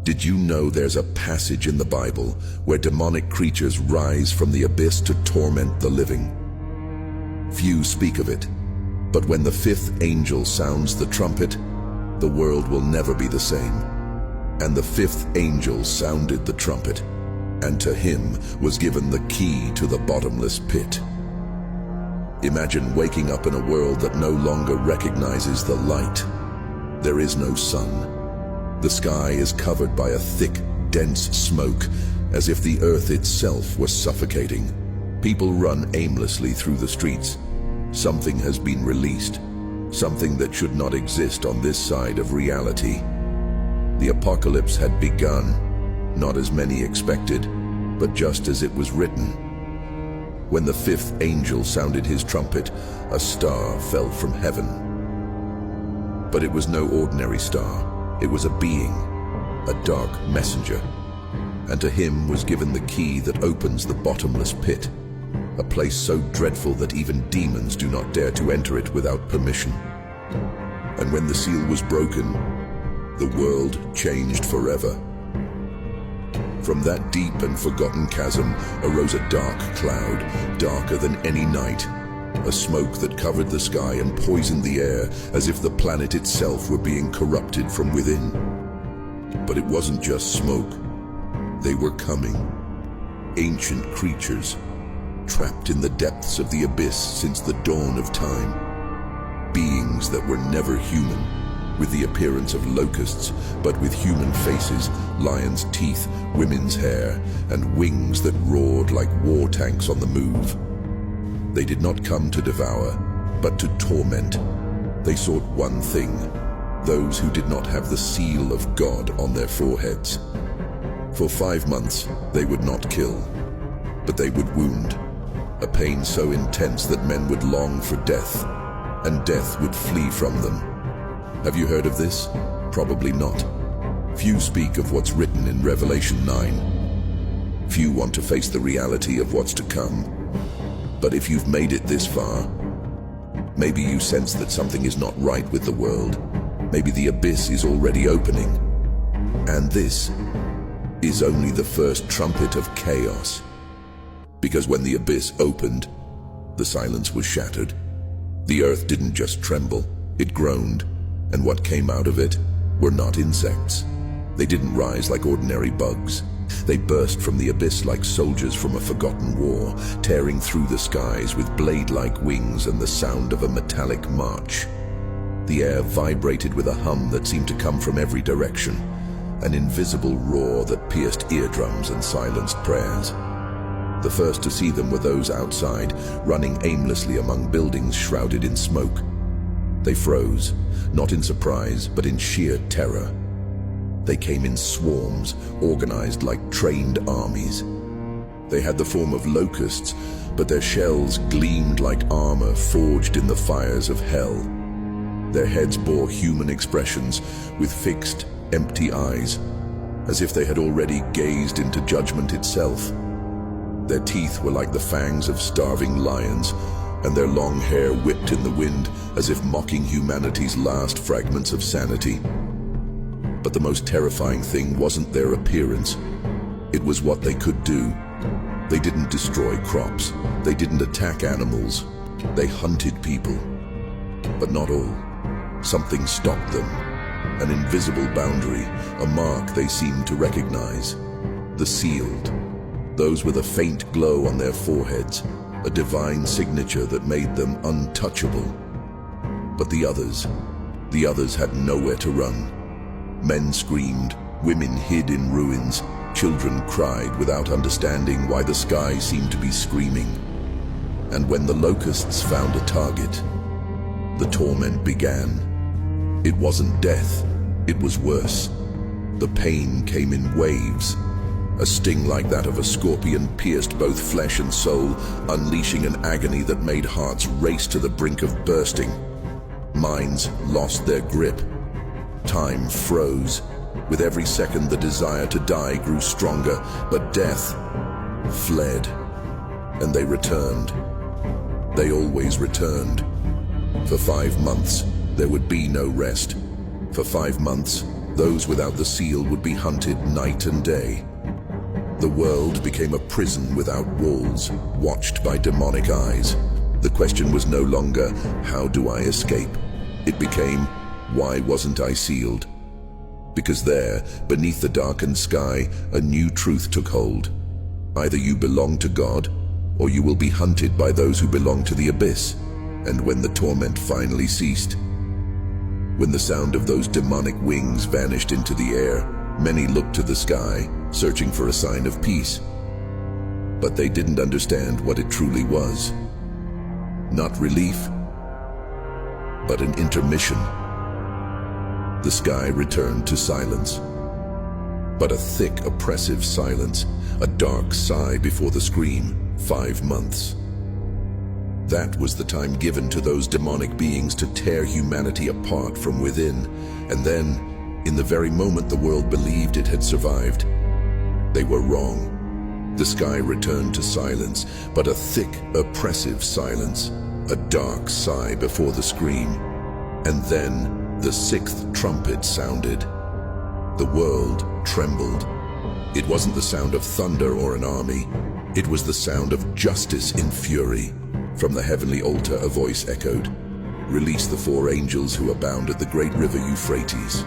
Did you know there's a passage in the Bible where demonic creatures rise from the abyss to torment the living? Few speak of it, but when the fifth angel sounds the trumpet, the world will never be the same. And the fifth angel sounded the trumpet, and to him was given the key to the bottomless pit. Imagine waking up in a world that no longer recognizes the light. There is no sun. The sky is covered by a thick, dense smoke, as if the earth itself was suffocating. People run aimlessly through the streets. Something has been released, something that should not exist on this side of reality. The apocalypse had begun, not as many expected, but just as it was written. When the fifth angel sounded his trumpet, a star fell from heaven. But it was no ordinary star. It was a being, a dark messenger, and to him was given the key that opens the bottomless pit, a place so dreadful that even demons do not dare to enter it without permission. And when the seal was broken, the world changed forever. From that deep and forgotten chasm arose a dark cloud, darker than any night, a smoke that covered the sky and poisoned the air as if the planet itself were being corrupted from within. But it wasn't just smoke. They were coming. Ancient creatures, trapped in the depths of the abyss since the dawn of time. Beings that were never human, with the appearance of locusts, but with human faces, lions' teeth, women's hair, and wings that roared like war tanks on the move. They did not come to devour, but to torment. They sought one thing: those who did not have the seal of God on their foreheads. For 5 months, they would not kill, but they would wound, a pain so intense that men would long for death, and death would flee from them. Have you heard of this? Probably not. Few speak of what's written in Revelation 9. Few want to face the reality of what's to come. But if you've made it this far, maybe you sense that something is not right with the world. Maybe the abyss is already opening. And this is only the first trumpet of chaos. Because when the abyss opened, the silence was shattered. The earth didn't just tremble, it groaned. And what came out of it were not insects. They didn't rise like ordinary bugs. They burst from the abyss like soldiers from a forgotten war, tearing through the skies with blade-like wings and the sound of a metallic march. The air vibrated with a hum that seemed to come from every direction, an invisible roar that pierced eardrums and silenced prayers. The first to see them were those outside, running aimlessly among buildings shrouded in smoke. They froze, not in surprise, but in sheer terror. They came in swarms, organized like trained armies. They had the form of locusts, but their shells gleamed like armor forged in the fires of hell. Their heads bore human expressions, with fixed, empty eyes, as if they had already gazed into judgment itself. Their teeth were like the fangs of starving lions, and their long hair whipped in the wind as if mocking humanity's last fragments of sanity. But the most terrifying thing wasn't their appearance. It was what they could do. They didn't destroy crops. They didn't attack animals. They hunted people. But not all. Something stopped them. An invisible boundary, a mark they seemed to recognize. The sealed. Those with a faint glow on their foreheads, a divine signature that made them untouchable. But the others had nowhere to run. Men screamed, women hid in ruins, children cried without understanding why the sky seemed to be screaming. And when the locusts found a target, the torment began. It wasn't death, it was worse. The pain came in waves. A sting like that of a scorpion pierced both flesh and soul, unleashing an agony that made hearts race to the brink of bursting. Minds lost their grip. Time froze. With every second, the desire to die grew stronger, but death fled. And they returned. They always returned. For 5 months, there would be no rest. For 5 months, those without the seal would be hunted night and day. The world became a prison without walls, watched by demonic eyes. The question was no longer, how do I escape? It became, why wasn't I sealed? Because there, beneath the darkened sky, a new truth took hold. Either you belong to God, or you will be hunted by those who belong to the abyss. And when the torment finally ceased, when the sound of those demonic wings vanished into the air, many looked to the sky, searching for a sign of peace. But they didn't understand what it truly was. Not relief, but an intermission. The sky returned to silence. But a thick, oppressive silence, a dark sigh before the scream, 5 months. That was the time given to those demonic beings to tear humanity apart from within. And then, in the very moment the world believed it had survived, they were wrong. The sky returned to silence, but a thick, oppressive silence, a dark sigh before the scream. And then the 6th trumpet sounded. The world trembled. It wasn't the sound of thunder or an army. It was the sound of justice in fury. From the heavenly altar a voice echoed, "Release the 4 angels who are bound at the great river Euphrates."